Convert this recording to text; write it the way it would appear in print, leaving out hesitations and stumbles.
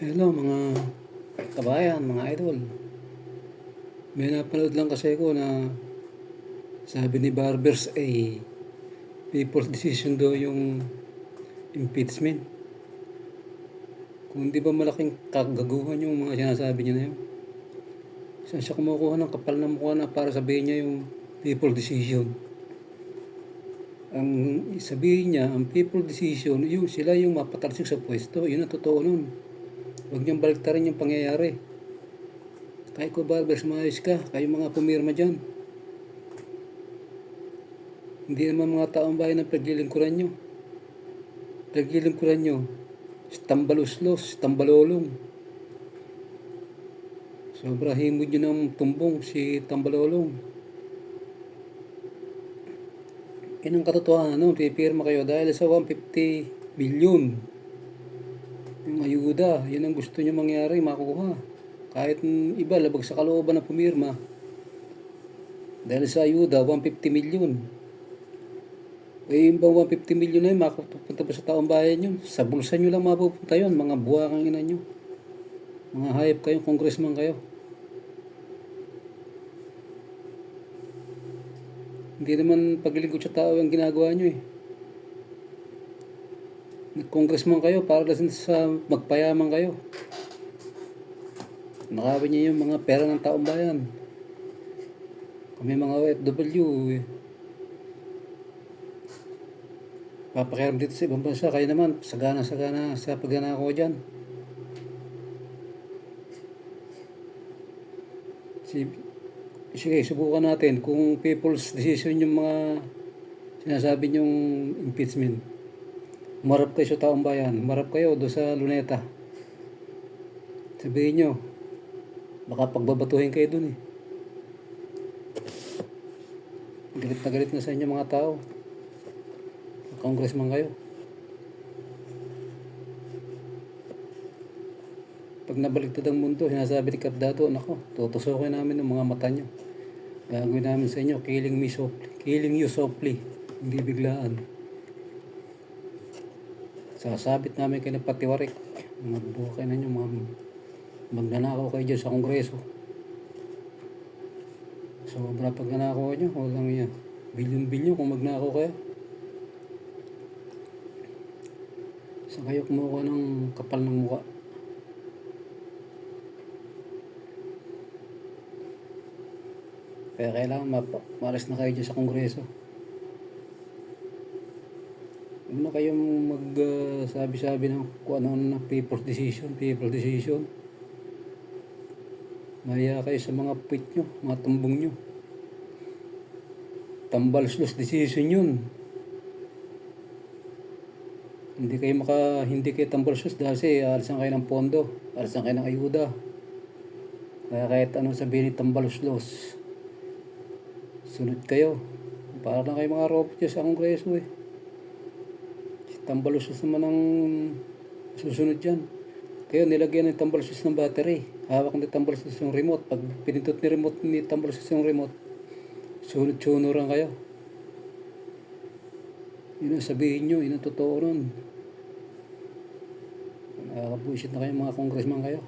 Hello mga kabayan, mga idol. May napanood lang kasi ko na sabi ni Barbers people's decision daw yung impeachment. Kung di ba malaking kagaguhan yung mga sinasabi niya na yun. Saan siya kumukuha ng kapal na mukha na para sabihin niya yung people's decision? Ang sabihin niya, ang people's decision, yung sila yung mapatalsik sa pwesto. Yun ang totoo nun. Huwag niyang baliktarin yung pangyayari. Kahit ko Barbers, maayos ka. Kayo mga pumirma dyan. Hindi naman mga taong bayan ang paglilingkuran nyo. Paglilingkuran nyo, si Tambaluslos, si Tambalolong. Sobra himod nyo ng tumbong si Tambalolong. Yan ang katotohanan nun, pipirma kayo dahil sa 150 billion. Yung ayuda, yan ang gusto nyo mangyari, makukuha. Kahit iba, labag sa kalooban na pumirma. Dahil sa ayuda, 150 million. Yung bang 150 million na yun, makapunta pa sa taong bayan yun. Sa bulsa nyo lang mapupunta yun, mga buwakang ina nyo. Mga hayop kayong congressman kayo. Hindi naman paglilingkod sa tao ang ginagawa nyo eh. Congressman kayo para lang sa magpayaman kayo. Nakawin nyo yung mga pera ng taong bayan. Kami mga OFW eh. Papakiram dito sa ibang bansa, kayo naman, sagana-sagana sa pagnanakaw dyan. Sige, subukan natin kung people's decision yung mga sinasabi niyong impeachment. Umarap kayo sa taong bayan, umarap kayo doon sa Luneta. Sabihin nyo, baka pagbabatuhin kayo doon eh. Galit na sa inyo mga tao. Congressman kayo. Pag nabaliktad ang mundo, sinasabi ni Kapdato, nako, tutusokin namin ng mga mata nyo. Gagawin namin sa inyo, killing you softly, hindi biglaan. Sasabit namin kayo ng patiwarik. Magbuka kayo na nyo, magnanakaw kayo dyan sa Kongreso. Sobra pag nanakaw nyo, walang yan. Bilyon-bilyon kung magnakaw kayo. Saan kayo kumuha ng kapal ng mukha? Kaya kailangan maras na kayo dyan sa Kongreso. Huwag na kayong sabi-sabi ng kung ano na people's decision. Mahiya kayo sa mga puwit nyo, mga tumbong nyo. Tambaluslos decision yun. Hindi kayo tambaluslos dahil alisan kayo ng pondo, alisan kayo ng ayuda. Kaya kahit anong sabihin ni tambaluslos, sunod kayo. Para lang kayo mga robot sa Kongreso eh. Si tambaluslos naman ang susunod dyan. Kaya nilagyan ng tambaluslos ng battery. Hawak ni tambaluslos yung remote. Pag pinindot ni tambaluslos yung remote, sunod-sunuran kayo. Yun ang sabihin nyo, yun ang totoo nun. Nakakabuisit na kayo mga congressman kayo.